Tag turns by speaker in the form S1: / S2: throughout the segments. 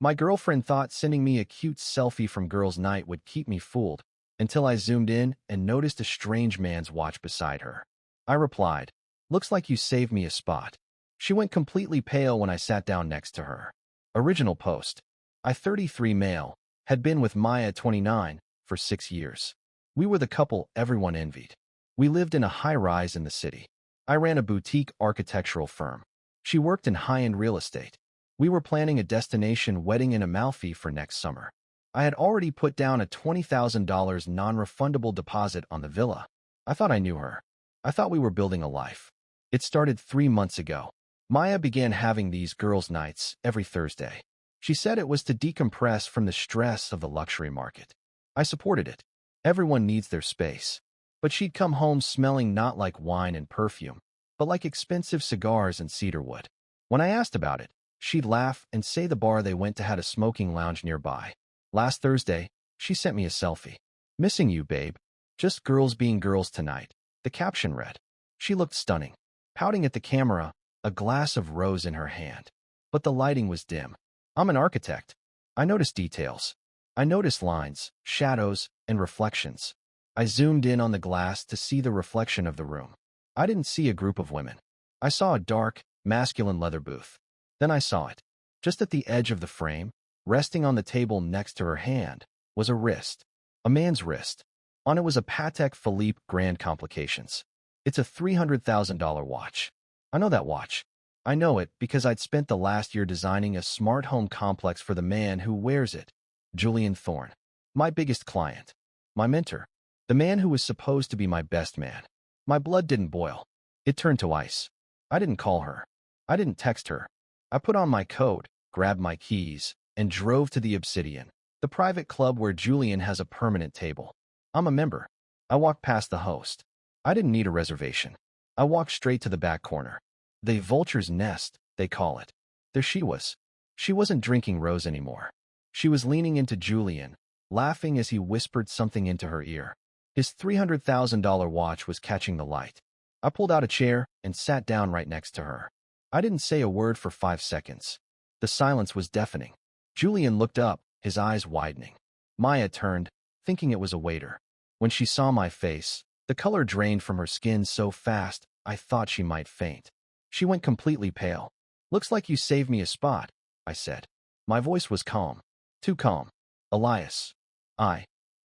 S1: My girlfriend thought sending me a cute selfie from girls' night would keep me fooled, until I zoomed in and noticed a strange man's watch beside her. I replied, "Looks like you saved me a spot." She went completely pale when I sat down next to her. Original post. I, 33 male, had been with Maya, 29, for 6 years. We were the couple everyone envied. We lived in a high-rise in the city. I ran a boutique architectural firm. She worked in high-end real estate. We were planning a destination wedding in Amalfi for next summer. I had already put down a $20,000 non-refundable deposit on the villa. I thought I knew her. I thought we were building a life. It started 3 months ago. Maya began having these girls' nights every Thursday. She said it was to decompress from the stress of the luxury market. I supported it. Everyone needs their space. But she'd come home smelling not like wine and perfume, but like expensive cigars and cedarwood. When I asked about it, she'd laugh and say the bar they went to had a smoking lounge nearby. Last Thursday, she sent me a selfie. "Missing you, babe. Just girls being girls tonight," the caption read. She looked stunning, pouting at the camera, a glass of rose in her hand. But the lighting was dim. I'm an architect. I notice details. I notice lines, shadows, and reflections. I zoomed in on the glass to see the reflection of the room. I didn't see a group of women. I saw a dark, masculine leather booth. Then I saw it. Just at the edge of the frame, resting on the table next to her hand, was a wrist. A man's wrist. On it was a Patek Philippe Grand Complications. It's a $300,000 watch. I know that watch. I know it because I'd spent the last year designing a smart home complex for the man who wears it, Julian Thorne. My biggest client. My mentor. The man who was supposed to be my best man. My blood didn't boil. It turned to ice. I didn't call her. I didn't text her. I put on my coat, grabbed my keys, and drove to the Obsidian, the private club where Julian has a permanent table. I'm a member. I walked past the host. I didn't need a reservation. I walked straight to the back corner. The vulture's nest, they call it. There she was. She wasn't drinking rose anymore. She was leaning into Julian, laughing as he whispered something into her ear. His $300,000 watch was catching the light. I pulled out a chair and sat down right next to her. I didn't say a word for 5 seconds. The silence was deafening. Julian looked up, his eyes widening. Maya turned, thinking it was a waiter. When she saw my face, the color drained from her skin so fast, I thought she might faint. She went completely pale. "Looks like you saved me a spot," I said. My voice was calm. Too calm. "Elias.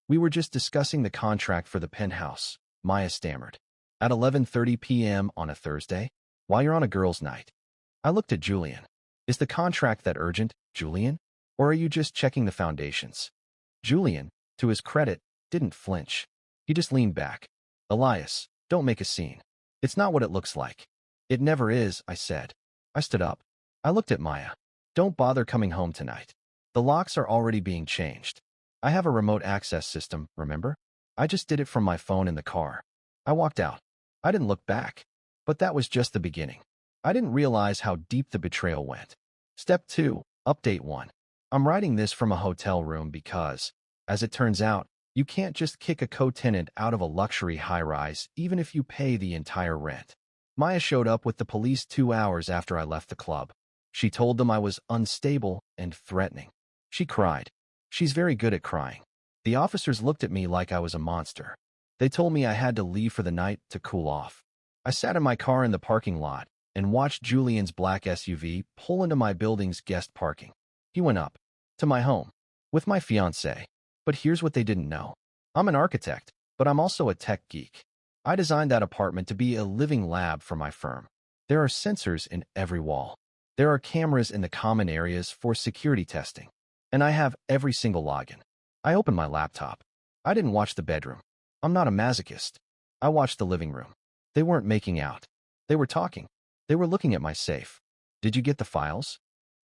S1: We were just discussing the contract for the penthouse," Maya stammered. "At 11:30 p.m. on a Thursday? While you're on a girls' night?" I looked at Julian. "Is the contract that urgent, Julian? Or are you just checking the foundations?" Julian, to his credit, didn't flinch. He just leaned back. "Elias, don't make a scene. It's not what it looks like." "It never is," I said. I stood up. I looked at Maya. "Don't bother coming home tonight. The locks are already being changed. I have a remote access system, remember? I just did it from my phone in the car." I walked out. I didn't look back. But that was just the beginning. I didn't realize how deep the betrayal went. Step 2, Update 1. I'm writing this from a hotel room because, as it turns out, you can't just kick a co-tenant out of a luxury high-rise even if you pay the entire rent. Maya showed up with the police 2 hours after I left the club. She told them I was unstable and threatening. She cried. She's very good at crying. The officers looked at me like I was a monster. They told me I had to leave for the night to cool off. I sat in my car in the parking lot and watched Julian's black SUV pull into my building's guest parking. He went up to my home with my fiancée. But here's what they didn't know. I'm an architect, but I'm also a tech geek. I designed that apartment to be a living lab for my firm. There are sensors in every wall. There are cameras in the common areas for security testing. And I have every single login. I opened my laptop. I didn't watch the bedroom. I'm not a masochist. I watched the living room. They weren't making out. They were talking. They were looking at my safe. "Did you get the files?"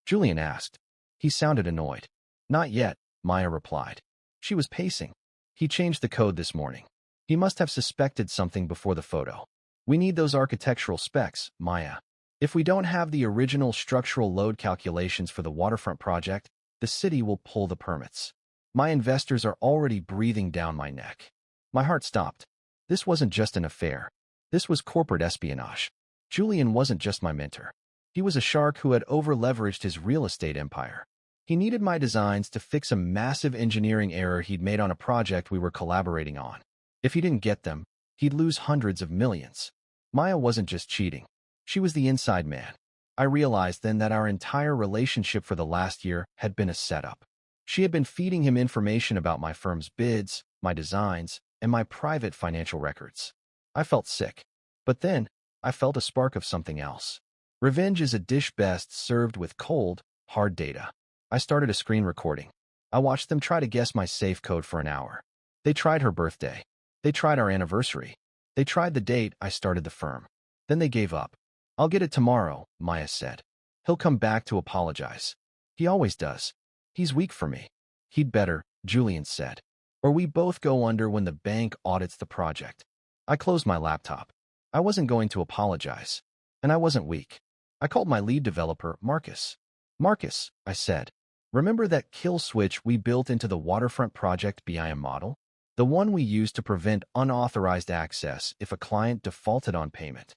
S1: Julian asked. He sounded annoyed. "Not yet," Maya replied. She was pacing. "He changed the code this morning. He must have suspected something before the photo. We need those architectural specs, Maya. If we don't have the original structural load calculations for the waterfront project, the city will pull the permits. My investors are already breathing down my neck." My heart stopped. This wasn't just an affair. This was corporate espionage. Julian wasn't just my mentor. He was a shark who had over-leveraged his real estate empire. He needed my designs to fix a massive engineering error he'd made on a project we were collaborating on. If he didn't get them, he'd lose hundreds of millions. Maya wasn't just cheating. She was the inside man. I realized then that our entire relationship for the last year had been a setup. She had been feeding him information about my firm's bids, my designs, and my private financial records. I felt sick. But then, I felt a spark of something else. Revenge is a dish best served with cold, hard data. I started a screen recording. I watched them try to guess my safe code for an hour. They tried her birthday. They tried our anniversary. They tried the date I started the firm. Then they gave up. "I'll get it tomorrow," Maya said. "He'll come back to apologize. He always does. He's weak for me." "He'd better," Julian said. "Or we both go under when the bank audits the project." I closed my laptop. I wasn't going to apologize. And I wasn't weak. I called my lead developer, Marcus. "Marcus," I said, "remember that kill switch we built into the waterfront project BIM model? The one we used to prevent unauthorized access if a client defaulted on payment?"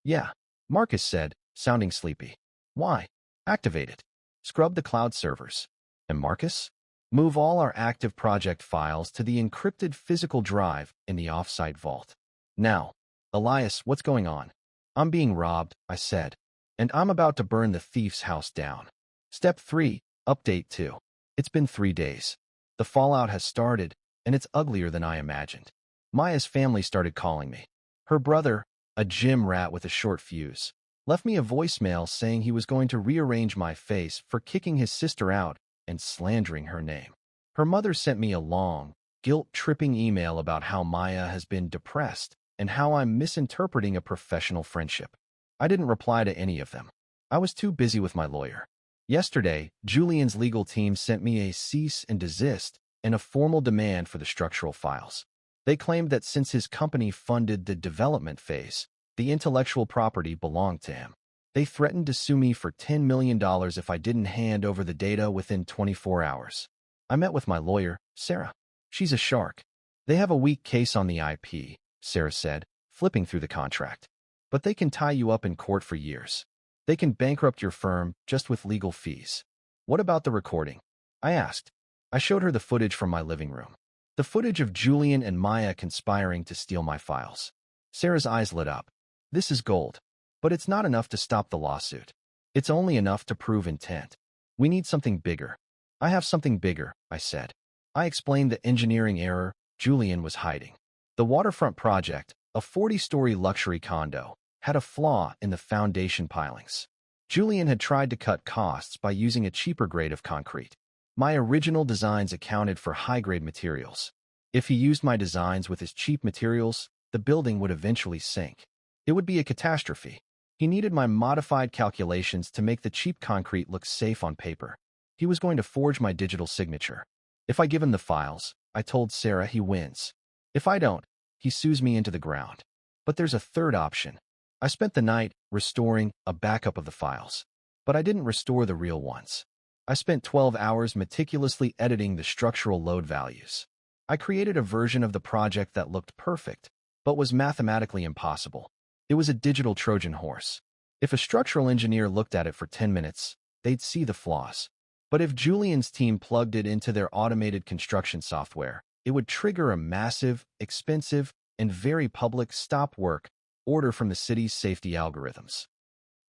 S1: "Yeah," Marcus said, sounding sleepy. "Why? Activate it. Scrub the cloud servers. And Marcus? Move all our active project files to the encrypted physical drive in the offsite vault. Now." "Elias, what's going on?" "I'm being robbed," I said. "And I'm about to burn the thief's house down." Step 3, Update 2. It's been 3 days. The fallout has started, and it's uglier than I imagined. Maya's family started calling me. Her brother, a gym rat with a short fuse, left me a voicemail saying he was going to rearrange my face for kicking his sister out and slandering her name. Her mother sent me a long, guilt-tripping email about how Maya has been depressed and how I'm misinterpreting a professional friendship. I didn't reply to any of them. I was too busy with my lawyer. Yesterday, Julian's legal team sent me a cease and desist and a formal demand for the structural files. They claimed that since his company funded the development phase, the intellectual property belonged to him. They threatened to sue me for $10 million if I didn't hand over the data within 24 hours. I met with my lawyer, Sarah. She's a shark. "They have a weak case on the IP," Sarah said, flipping through the contract. "But they can tie you up in court for years. They can bankrupt your firm just with legal fees." "What about the recording?" I asked. I showed her the footage from my living room. The footage of Julian and Maya conspiring to steal my files. Sarah's eyes lit up. "This is gold. But it's not enough to stop the lawsuit. It's only enough to prove intent. We need something bigger." "I have something bigger," I said. I explained the engineering error Julian was hiding. The waterfront project, a 40-story luxury condo, had a flaw in the foundation pilings. Julian had tried to cut costs by using a cheaper grade of concrete. My original designs accounted for high-grade materials. If he used my designs with his cheap materials, the building would eventually sink. It would be a catastrophe. He needed my modified calculations to make the cheap concrete look safe on paper. He was going to forge my digital signature. If I give him the files, I told Sarah, he wins. If I don't, he sues me into the ground. But there's a third option. I spent the night restoring a backup of the files. But I didn't restore the real ones. I spent 12 hours meticulously editing the structural load values. I created a version of the project that looked perfect, but was mathematically impossible. It was a digital Trojan horse. If a structural engineer looked at it for 10 minutes, they'd see the flaws. But if Julian's team plugged it into their automated construction software, it would trigger a massive, expensive, and very public stop work order from the city's safety algorithms.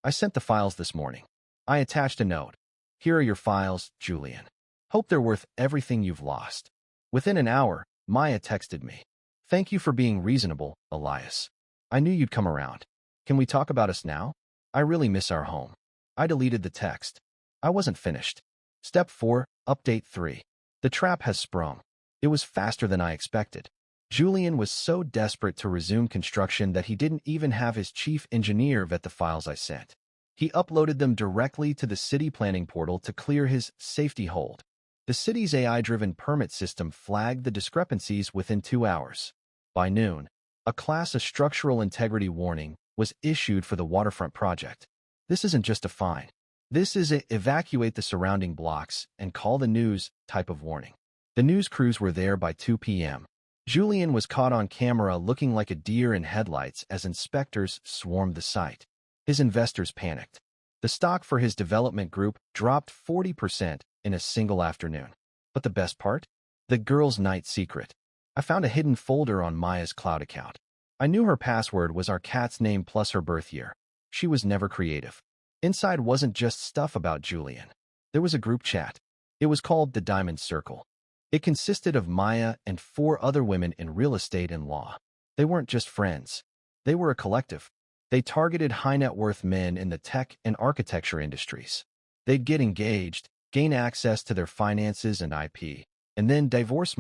S1: I sent the files this morning. I attached a note. "Here are your files, Julian. Hope they're worth everything you've lost." Within an hour, Maya texted me. "Thank you for being reasonable, Elias. I knew you'd come around. Can we talk about us now? I really miss our home." I deleted the text. I wasn't finished. Step 4, Update 3. The trap has sprung. It was faster than I expected. Julian was so desperate to resume construction that he didn't even have his chief engineer vet the files I sent. He uploaded them directly to the city planning portal to clear his safety hold. The city's AI-driven permit system flagged the discrepancies within 2 hours. By noon, a class of structural integrity warning was issued for the waterfront project. This isn't just a fine. This is a evacuate the surrounding blocks and call the news type of warning. The news crews were there by 2 p.m. Julian was caught on camera looking like a deer in headlights as inspectors swarmed the site. His investors panicked. The stock for his development group dropped 40%, in a single afternoon. But the best part? The girls' night secret. I found a hidden folder on Maya's cloud account. I knew her password was our cat's name plus her birth year. She was never creative. Inside wasn't just stuff about Julian. There was a group chat. It was called the Diamond Circle. It consisted of Maya and 4 other women in real estate and law. They weren't just friends. They were a collective. They targeted high-net-worth men in the tech and architecture industries. They'd get engaged, gain access to their finances and IP, and then divorce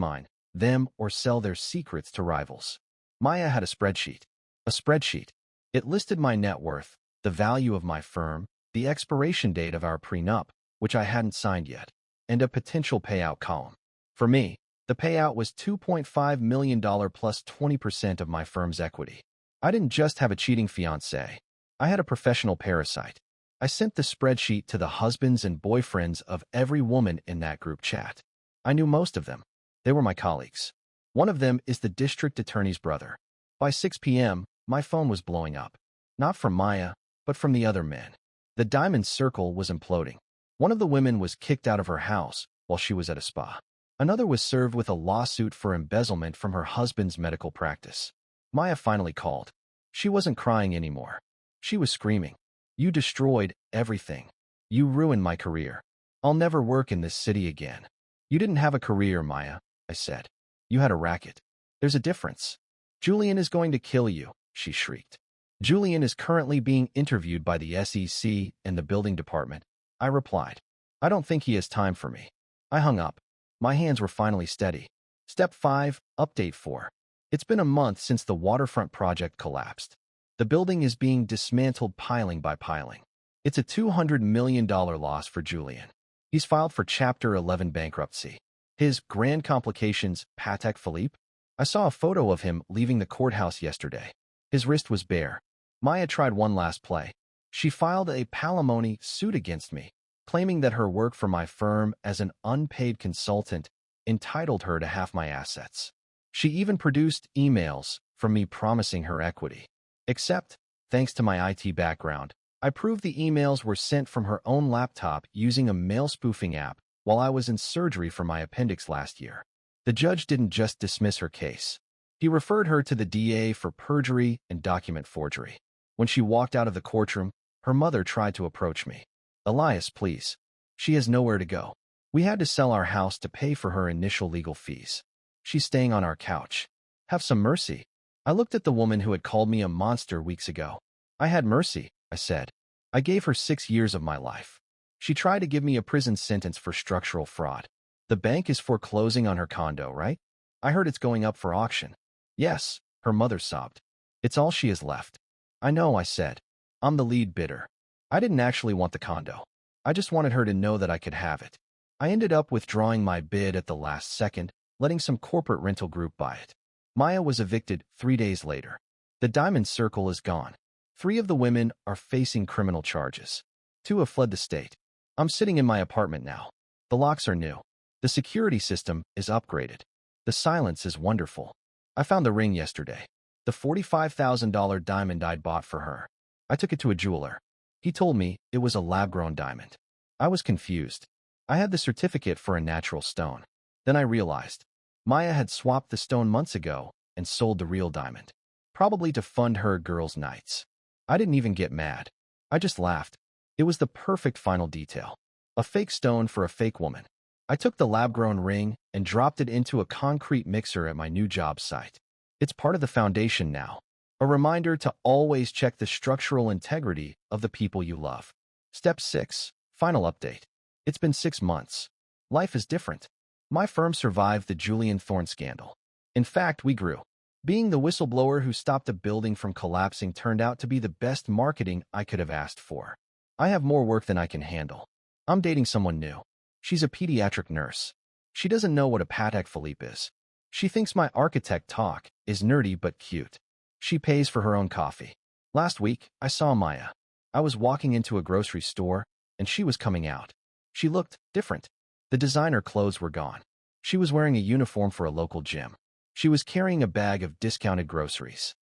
S1: them, or sell their secrets to rivals. Maya had a spreadsheet. A spreadsheet. It listed my net worth, the value of my firm, the expiration date of our prenup, which I hadn't signed yet, and a potential payout column. For me, the payout was $2.5 million plus 20% of my firm's equity. I didn't just have a cheating fiancé. I had a professional parasite. I sent the spreadsheet to the husbands and boyfriends of every woman in that group chat. I knew most of them. They were my colleagues. One of them is the district attorney's brother. By 6 p.m., my phone was blowing up. Not from Maya, but from the other men. The Diamond Circle was imploding. One of the women was kicked out of her house while she was at a spa. Another was served with a lawsuit for embezzlement from her husband's medical practice. Maya finally called. She wasn't crying anymore. She was screaming. "You destroyed everything. You ruined my career. I'll never work in this city again." "You didn't have a career, Maya," I said. "You had a racket. There's a difference. Julian is going to kill you," she shrieked. "Julian is currently being interviewed by the SEC and the building department," I replied. "I don't think he has time for me." I hung up. My hands were finally steady. Step 5, Update 4. It's been a month since the waterfront project collapsed. The building is being dismantled piling by piling. It's a $200 million loss for Julian. He's filed for Chapter 11 bankruptcy. His grand complications, Patek Philippe? I saw a photo of him leaving the courthouse yesterday. His wrist was bare. Maya tried one last play. She filed a palimony suit against me, claiming that her work for my firm as an unpaid consultant entitled her to half my assets. She even produced emails from me promising her equity. Except, thanks to my IT background, I proved the emails were sent from her own laptop using a mail spoofing app while I was in surgery for my appendix last year. The judge didn't just dismiss her case. He referred her to the DA for perjury and document forgery. When she walked out of the courtroom, her mother tried to approach me. "Elias, please. She has nowhere to go. We had to sell our house to pay for her initial legal fees. She's staying on our couch. Have some mercy." I looked at the woman who had called me a monster weeks ago. "I had mercy," I said. "I gave her 6 years of my life. She tried to give me a prison sentence for structural fraud. The bank is foreclosing on her condo, right? I heard it's going up for auction." "Yes," her mother sobbed. "It's all she has left." "I know," I said. "I'm the lead bidder. I didn't actually want the condo. I just wanted her to know that I could have it. I ended up withdrawing my bid at the last second, letting some corporate rental group buy it." Maya was evicted 3 days later. The Diamond Circle is gone. 3 of the women are facing criminal charges. 2 have fled the state. I'm sitting in my apartment now. The locks are new. The security system is upgraded. The silence is wonderful. I found the ring yesterday. The $45,000 diamond I'd bought for her. I took it to a jeweler. He told me it was a lab-grown diamond. I was confused. I had the certificate for a natural stone. Then I realized Maya had swapped the stone months ago and sold the real diamond, probably to fund her girls' nights. I didn't even get mad. I just laughed. It was the perfect final detail. A fake stone for a fake woman. I took the lab-grown ring and dropped it into a concrete mixer at my new job site. It's part of the foundation now. A reminder to always check the structural integrity of the people you love. Step 6. Final update. It's been 6 months. Life is different. My firm survived the Julian Thorne scandal. In fact, we grew. Being the whistleblower who stopped a building from collapsing turned out to be the best marketing I could have asked for. I have more work than I can handle. I'm dating someone new. She's a pediatric nurse. She doesn't know what a Patek Philippe is. She thinks my architect talk is nerdy but cute. She pays for her own coffee. Last week, I saw Maya. I was walking into a grocery store, and she was coming out. She looked different. The designer clothes were gone. She was wearing a uniform for a local gym. She was carrying a bag of discounted groceries.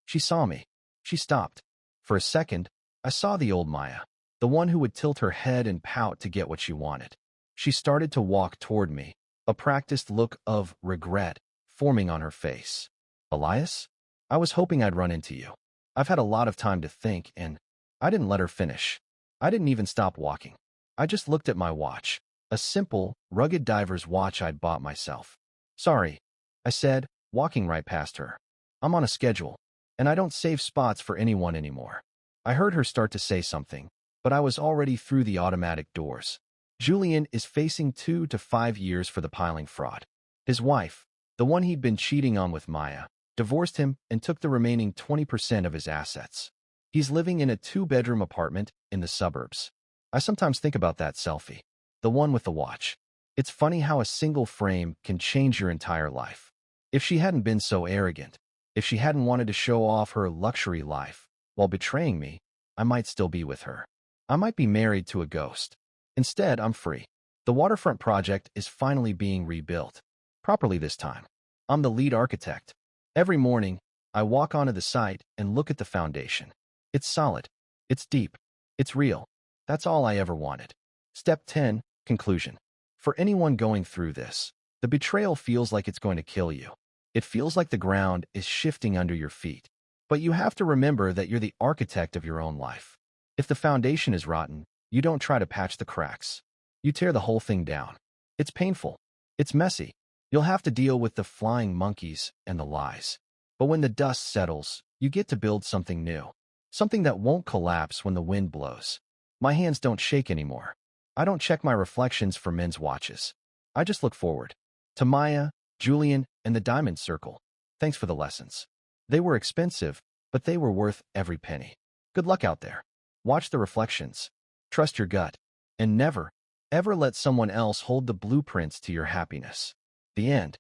S1: She saw me. She stopped. For a second, I saw the old Maya, the one who would tilt her head and pout to get what she wanted. She started to walk toward me, a practiced look of regret forming on her face. Elias? I was hoping I'd run into you. I've had a lot of time to think, and I didn't let her finish. I didn't even stop walking. I just looked at my watch, a simple, rugged diver's watch I'd bought myself. Sorry, I said, walking right past her. I'm on a schedule, and I don't save spots for anyone anymore. I heard her start to say something, but I was already through the automatic doors. Julian is facing 2 to 5 years for the piling fraud. His wife, the one he'd been cheating on with Maya, divorced him and took the remaining 20% of his assets. He's living in a 2-bedroom apartment in the suburbs. I sometimes think about that Selfie, the one with the watch. It's funny how a single frame can change your entire life. If she hadn't been so arrogant, if she hadn't wanted to show off her luxury life while betraying me, I might still be with her. I might be married to a ghost. Instead, I'm free. The waterfront project is finally being rebuilt. Properly this time. I'm the lead architect. Every morning, I walk onto the site and look at the foundation. It's solid. It's deep. It's real. That's all I ever wanted. Step 10, conclusion. For anyone going through this, the betrayal feels like it's going to kill you. It feels like the ground is shifting under your feet. But you have to remember that you're the architect of your own life. If the foundation is rotten, you don't try to patch the cracks. You tear the whole thing down. It's painful. It's messy. You'll have to deal with the flying monkeys and the lies. But when the dust settles, you get to build something new. Something that won't collapse when the wind blows. My hands don't shake anymore. I don't check my reflections for men's watches. I just look forward. To Maya, Julian, and the diamond circle. Thanks for the lessons. They were expensive, but they were worth every penny. Good luck out there. Watch the reflections. Trust your gut. And never, ever let someone else hold the blueprints to your happiness. The end.